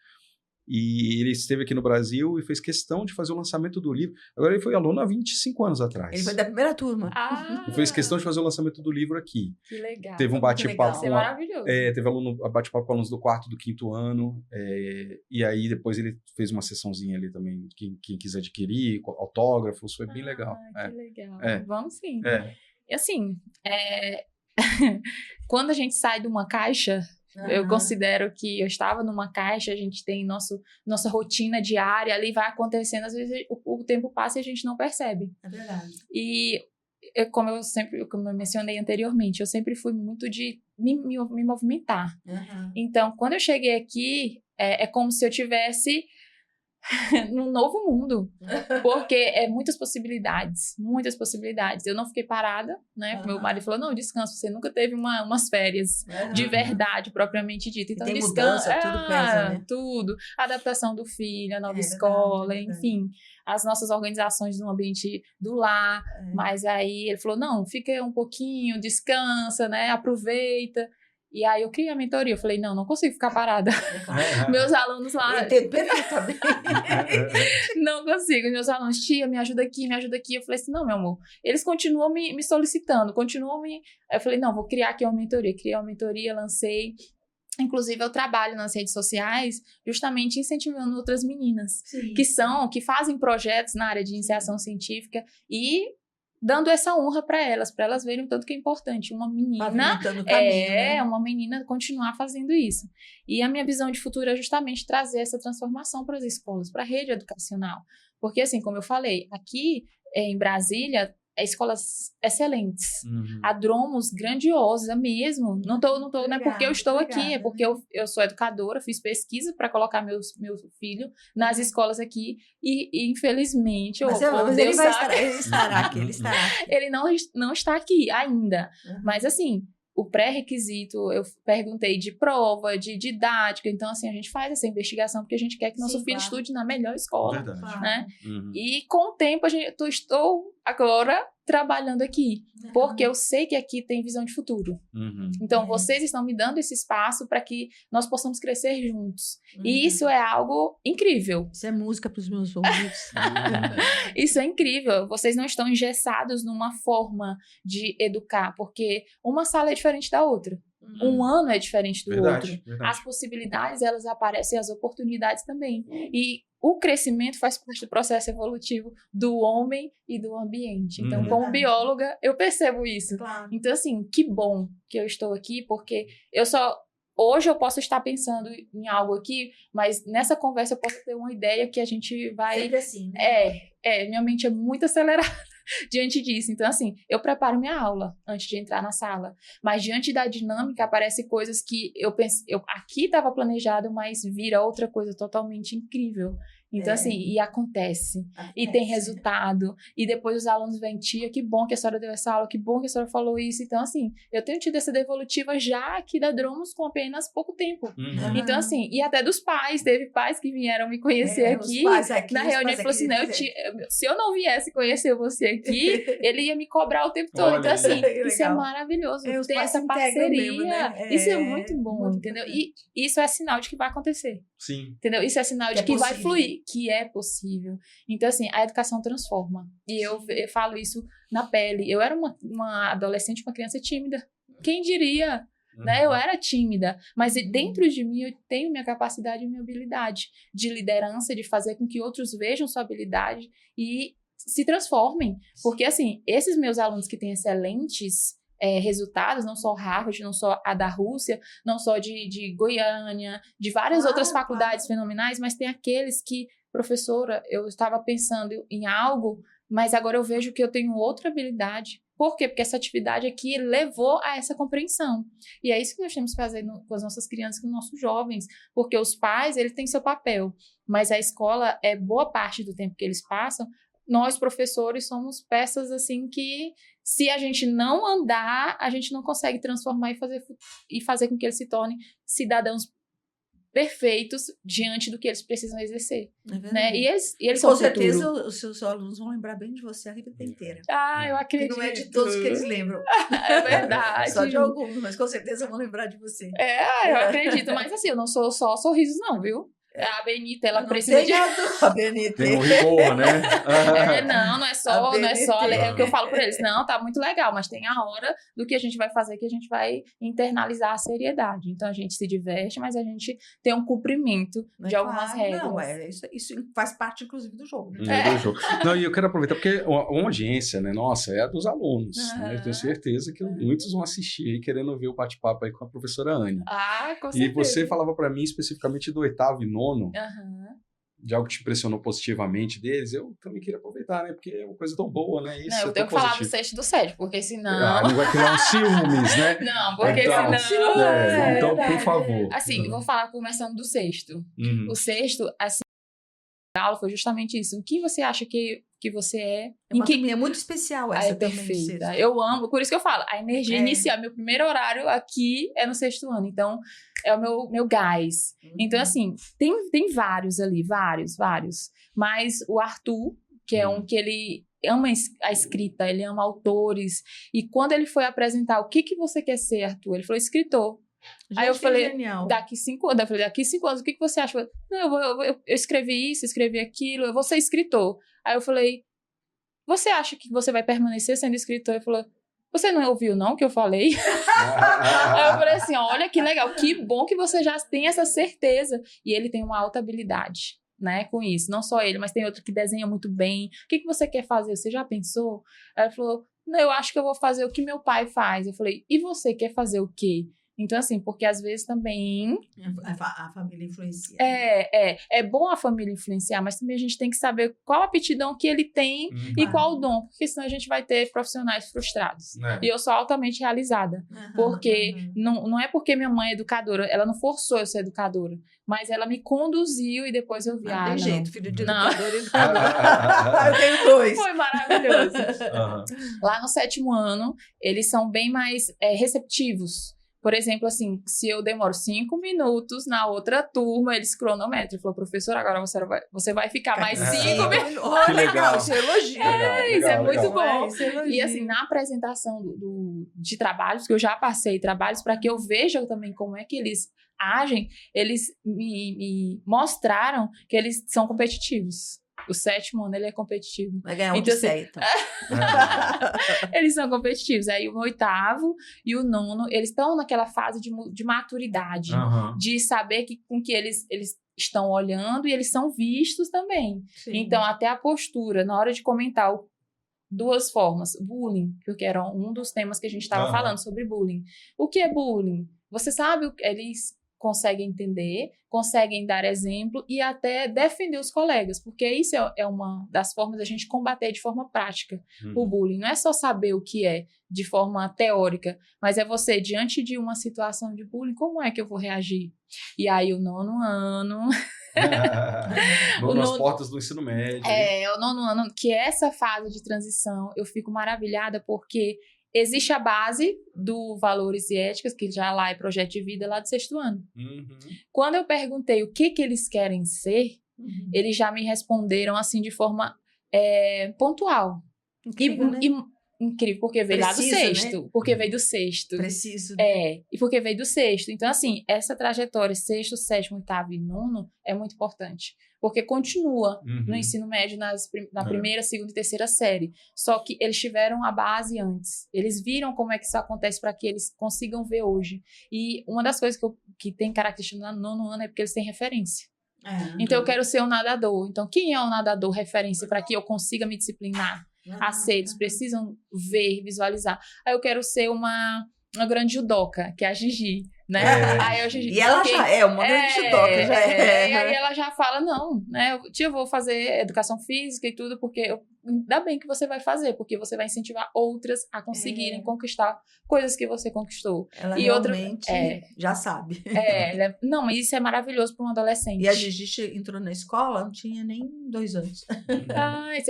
E ele esteve aqui no Brasil e fez questão de fazer o lançamento do livro. Agora ele foi aluno há 25 anos atrás. Ele foi da primeira turma. E fez questão de fazer o lançamento do livro aqui. Que legal. Teve um bate-papo. Isso é maravilhoso. Teve bate-papo com alunos do 4º, do 5º ano. E aí depois ele fez uma sessãozinha ali também. Quem quiser adquirir, autógrafos, foi bem legal. Que legal. Vamos sim. E assim, quando a gente sai de uma caixa... Eu considero que eu estava numa caixa, a gente tem nossa rotina diária, ali vai acontecendo, às vezes o tempo passa e a gente não percebe. É verdade. E como eu mencionei anteriormente, eu sempre fui muito de me movimentar. Então, quando eu cheguei aqui, é como se eu tivesse num novo mundo, porque é muitas possibilidades, muitas possibilidades. Eu não fiquei parada, né? Meu marido falou, não, descansa, você nunca teve umas férias de verdade, propriamente dita. Então, tem descansa, mudança, tudo pesa, né? tudo. A adaptação do filho, a nova escola, enfim, as nossas organizações no ambiente do lar. Mas aí ele falou, não, fica um pouquinho, descansa, né? Aproveita. E aí eu criei a mentoria. Eu falei, não consigo ficar parada. Meus alunos lá... Entendo perfeitamente. Não consigo. Meus alunos, tia, me ajuda aqui, me ajuda aqui. Eu falei assim, não, meu amor. Eles continuam me solicitando, continuam me... Aí eu falei, não, vou criar aqui uma mentoria. Criei uma mentoria, lancei. Inclusive, eu trabalho nas redes sociais justamente incentivando outras meninas que fazem projetos na área de iniciação científica e dando essa honra para elas verem o tanto que é importante uma menina, né? Uma menina continuar fazendo isso. E a minha visão de futuro é justamente trazer essa transformação para as escolas, para a rede educacional. Porque, assim, como eu falei, aqui em Brasília, escolas excelentes. A Dromos, grandiosa mesmo. Não é porque eu estou aqui, é porque eu sou educadora, fiz pesquisa para colocar meu filho nas escolas aqui e infelizmente... Mas ele estará aqui. Ele não está aqui ainda. Mas assim... O pré-requisito, eu perguntei de prova, de didática. Então, assim, a gente faz essa investigação porque a gente quer que nosso filho estude na melhor escola. Verdade. Né? E com o tempo, eu estou agora trabalhando aqui. Porque eu sei que aqui tem visão de futuro. Então, vocês estão me dando esse espaço para que nós possamos crescer juntos. E isso é algo incrível. Isso é música para os meus ouvidos. Isso é incrível. Vocês não estão engessados numa forma de educar, porque uma sala é diferente da outra. Um ano é diferente do outro. As possibilidades, elas aparecem, as oportunidades também. E o crescimento faz parte do processo evolutivo do homem e do ambiente. Então, como bióloga, eu percebo isso. Então, assim, que bom que eu estou aqui, porque hoje eu posso estar pensando em algo aqui, mas nessa conversa eu posso ter uma ideia que a gente vai... Sempre assim, né? Minha mente é muito acelerada diante disso. Então, assim, eu preparo minha aula antes de entrar na sala, mas diante da dinâmica aparecem coisas que eu aqui estava planejado, mas vira outra coisa totalmente incrível. Então, assim, e acontece. E tem resultado. E depois os alunos vêm, tia, que bom que a senhora deu essa aula, que bom que a senhora falou isso. Então, assim, eu tenho tido essa devolutiva já aqui da Dromos com apenas pouco tempo. Então, assim, e até dos pais. Teve pais que vieram me conhecer aqui na reunião e falou assim, se eu não viesse conhecer você aqui, ele ia me cobrar o tempo todo. Então, assim, isso é maravilhoso. Ter essa parceria. Mesmo, né? Isso é muito bom, entendeu? E isso é sinal de que vai acontecer. Sim. Entendeu? Isso é sinal de que vai fluir, que é possível. Então, assim, a educação transforma. E eu falo isso na pele. Eu era uma adolescente, uma criança tímida. Quem diria? Né? Eu era tímida. Mas dentro de mim, eu tenho minha capacidade e minha habilidade de liderança, de fazer com que outros vejam sua habilidade e se transformem. Porque, assim, esses meus alunos que têm excelentes resultados, não só Harvard, não só a da Rússia, não só de Goiânia, de várias outras faculdades fenomenais, mas tem aqueles que, professora, eu estava pensando em algo, mas agora eu vejo que eu tenho outra habilidade. Por quê? Porque essa atividade aqui levou a essa compreensão. E é isso que nós temos que fazer com as nossas crianças, com os nossos jovens, porque os pais, eles têm seu papel, mas a escola é boa parte do tempo que eles passam. Nós, professores, somos peças, assim, que se a gente não andar, a gente não consegue transformar e fazer com que eles se tornem cidadãos perfeitos diante do que eles precisam exercer. Né? E eles são com certeza os seus alunos vão lembrar bem de você a vida inteira. Eu acredito. E não é de todos que eles lembram. É verdade. Só de alguns, mas com certeza vão lembrar de você. Eu acredito. Mas assim, eu não sou só sorrisos não, viu? A Benita, ela precisa de... A Benita. Tem um rigor, né? Não é só é o que eu falo para eles. Não, tá muito legal, mas tem a hora do que a gente vai fazer, que a gente vai internalizar a seriedade. Então, a gente se diverte, mas a gente tem um cumprimento de algumas regras. Não, isso faz parte, inclusive, do jogo. Do jogo. Não, e eu quero aproveitar, porque uma audiência, né, nossa, é a dos alunos. Né? Eu tenho certeza que muitos vão assistir aí, querendo ver o bate-papo aí com a professora Anne. Com certeza. E você falava para mim, especificamente do 8º e 9º, de algo que te impressionou positivamente deles, eu também queria aproveitar, né? Porque é uma coisa tão boa, né? Isso eu tenho que falar do 6º e do 7º, porque senão... não vai criar um ciúmes, né? Não, porque então, senão... então, por favor. Assim, vou falar começando do 6º. O 6º, assim, A aula foi justamente isso. O que você acha que você é? É uma turminha muito especial essa também. Perfeita. Eu amo, por isso que eu falo, a energia inicial, meu primeiro horário aqui é no 6º ano, então é o meu gás. Então, assim, tem vários ali, vários. Mas o Arthur, que é um que ele ama a escrita, ele ama autores, e quando ele foi apresentar o que você quer ser, Arthur? Ele falou, escritor. Gente, aí eu falei, genial. daqui 5 anos, o que você acha? Eu falei, não, eu escrevi isso, escrevi aquilo, eu vou ser escritor. Aí eu falei, você acha que você vai permanecer sendo escritor? Ele falou, você não ouviu não o que eu falei? Aí eu falei assim, olha que legal, que bom que você já tem essa certeza. E ele tem uma alta habilidade, né, com isso. Não só ele, mas tem outro que desenha muito bem. O que você quer fazer? Você já pensou? Aí ele falou, não, eu acho que eu vou fazer o que meu pai faz. Eu falei, e você quer fazer o quê? Então, assim, porque às vezes também... A família influencia. É bom a família influenciar, mas também a gente tem que saber qual a aptidão que ele tem e qual o dom, porque senão a gente vai ter profissionais frustrados. E eu sou altamente realizada, porque não é porque minha mãe é educadora, ela não forçou eu ser educadora, mas ela me conduziu e depois eu vi, não tem jeito, filho de educador e educadora. Eu tenho 2. Foi maravilhoso. Lá no 7º ano, eles são bem mais receptivos. Por exemplo, assim, se eu demoro 5 minutos na outra turma, eles cronometram. Ele falou, professor, agora você vai ficar mais 5 minutos. Olha, legal, isso é elogio. Isso é muito bom. É e assim, na apresentação de trabalhos, que eu já passei trabalhos, para que eu veja também como é que eles agem, eles me mostraram que eles são competitivos. O 7º ano, ele é competitivo. Vai ganhar um então, então. Eles são competitivos. Aí o 8º e o 9º, eles estão naquela fase de maturidade. De saber com que eles estão olhando e eles são vistos também. Sim. Então, até a postura, na hora de comentar 2 formas. Bullying, porque era um dos temas que a gente estava falando sobre bullying. O que é bullying? Você sabe, eles conseguem entender, conseguem dar exemplo e até defender os colegas, porque isso é uma das formas da gente combater de forma prática o bullying. Não é só saber o que é de forma teórica, mas é você, diante de uma situação de bullying, como é que eu vou reagir? E aí o 9º ano... nas portas do ensino médio. O 9º ano, que é essa fase de transição, eu fico maravilhada porque existe a base do Valores e Éticas, que já lá é projeto de vida lá do 6º ano. Quando eu perguntei o que eles querem ser, eles já me responderam assim de forma pontual. Incrível, né? Incrível, porque veio lá do 6º. Né? Porque veio do 6º. Preciso. Né? E porque veio do 6º. Então, assim, essa trajetória 6º, 7º, 8º e 9º é muito importante. Porque continua no ensino médio na primeira, segunda e terceira série. Só que eles tiveram a base antes. Eles viram como é que isso acontece para que eles consigam ver hoje. E uma das coisas que tem característica no 9º ano é porque eles têm referência. Então, eu quero ser um nadador. Então, quem é um nadador referência para que eu consiga me disciplinar? A ser, eles precisam ver, visualizar. Aí eu quero ser uma grande judoca, que é a Gigi, né? Aí a Gigi, e ela já é uma grande judoca, já é. E aí ela já fala, não, né? Tia, eu vou fazer educação física e tudo, porque ainda bem que você vai fazer, porque você vai incentivar outras a conseguirem conquistar coisas que você conquistou. Ela realmente já sabe. Não, mas isso é maravilhoso para um adolescente. E a Gigi entrou na escola, não tinha nem 2 anos.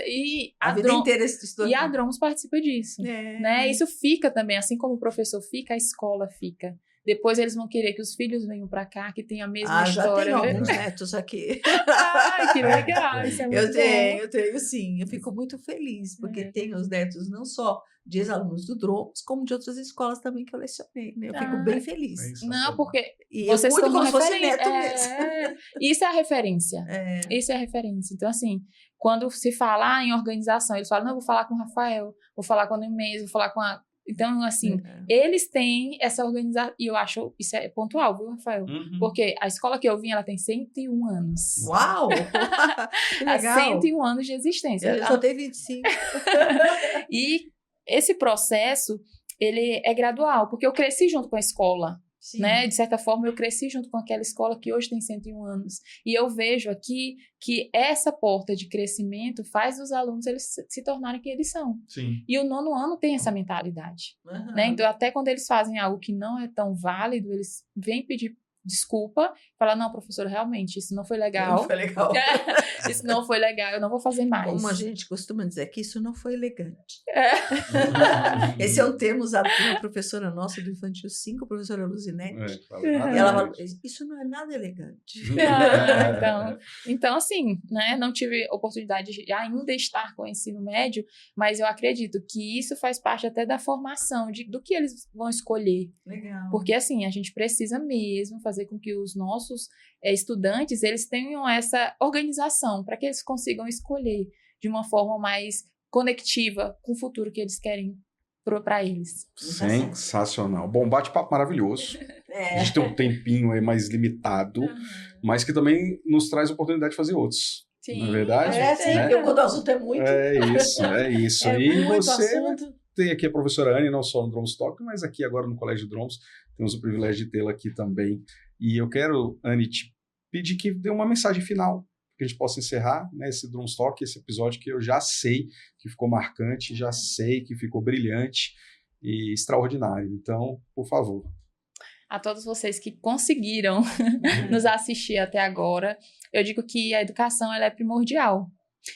E a vida inteira estudou. E a Dromos participa disso. Né? Isso fica também, assim como o professor fica, a escola fica. Depois eles vão querer que os filhos venham para cá, que tenham a mesma história. Já tenho alguns netos aqui. Ai, que legal, isso é muito bom. Eu tenho sim. Eu fico muito feliz, porque tenho os netos não só de ex-alunos do Dromos, como de outras escolas também que eu lecionei. Né? Eu fico bem feliz. Não, porque e vocês eu como se fosse neto mesmo. Isso é a referência. Isso é a referência. Então, assim, quando se fala em organização, eles falam, não, eu vou falar com o Rafael, vou falar com a Nemese, vou falar com a... Então, assim, eles têm essa organização, e eu acho isso é pontual, viu, Rafael? Porque a escola que eu vim, ela tem 101 anos. Uau! Que legal! 101 anos de existência. Eu só tenho 25. E esse processo, ele é gradual, porque eu cresci junto com a escola. Né? De certa forma, eu cresci junto com aquela escola que hoje tem 101 anos. E eu vejo aqui que essa porta de crescimento faz os alunos eles se tornarem quem eles são. E o 9º ano tem essa mentalidade. Né? Então, até quando eles fazem algo que não é tão válido, eles vêm pedir desculpa, falar, não, professora, realmente, isso não foi legal. Não foi legal. Isso não foi legal, eu não vou fazer mais. Como a gente costuma dizer que isso não foi elegante. É. Esse é um termo usado por uma professora nossa do Infantil 5, a professora Luzinete. Fala E nada ela mais. falou, isso não é nada elegante. Então, assim, né, não tive oportunidade de ainda estar com o ensino médio, mas eu acredito que isso faz parte até da formação do que eles vão escolher. Legal. Porque, assim, a gente precisa mesmo fazer com que os nossos estudantes, eles tenham essa organização para que eles consigam escolher de uma forma mais conectiva com o futuro que eles querem para eles. Sensacional. Bom, bate-papo maravilhoso. A gente tem um tempinho aí mais limitado, mas que também nos traz a oportunidade de fazer outros. Sim, Não é verdade? É, sim, Né? porque quando o assunto é muito. É isso. É E muito você assunto. tem aqui a professora Anne, não só no Drums Talk, mas aqui agora no Colégio Drums, temos o privilégio de tê-la aqui também. E eu quero, Anne, te pedir que dê uma mensagem final, que a gente possa encerrar, né, esse Drums Talk, esse episódio que eu já sei que ficou marcante, já sei que ficou brilhante e extraordinário. Então, por favor. A todos vocês que conseguiram nos assistir até agora, eu digo que a educação ela é primordial.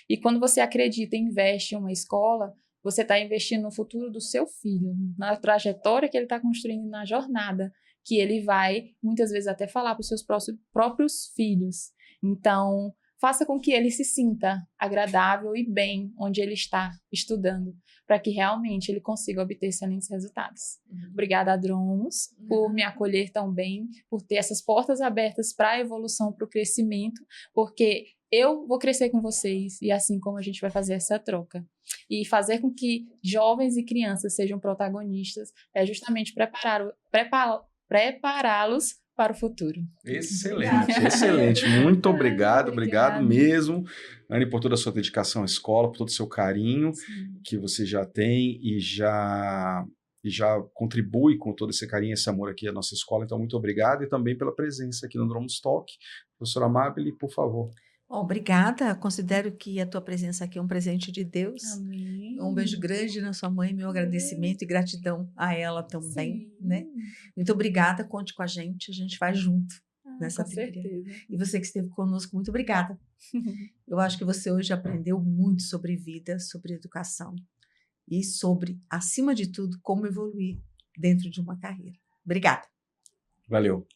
E quando você acredita e investe em uma escola, você está investindo no futuro do seu filho, na trajetória que ele está construindo, na jornada que ele vai, muitas vezes, até falar para os seus próprios filhos. Então, faça com que ele se sinta agradável e bem onde ele está estudando, para que realmente ele consiga obter excelentes resultados. Obrigada, Dromos, por me acolher tão bem, por ter essas portas abertas para a evolução, para o crescimento, porque eu vou crescer com vocês e assim como a gente vai fazer essa troca. E fazer com que jovens e crianças sejam protagonistas é justamente prepará-los para o futuro. Excelente. Muito obrigado mesmo, Anne, por toda a sua dedicação à escola, por todo o seu carinho que você já tem e já contribui com todo esse carinho, esse amor aqui à nossa escola. Então, muito obrigado e também pela presença aqui no Drums Talk. Professora Amabile, por favor. Bom, obrigada. Considero que a tua presença aqui é um presente de Deus. Amém. Um beijo grande na sua mãe, meu agradecimento e gratidão a ela também, né? Muito obrigada, conte com a gente vai junto nessa trilha. Certeza. E você que esteve conosco, muito obrigada. Eu acho que você hoje aprendeu muito sobre vida, sobre educação e sobre, acima de tudo, como evoluir dentro de uma carreira. Obrigada. Valeu.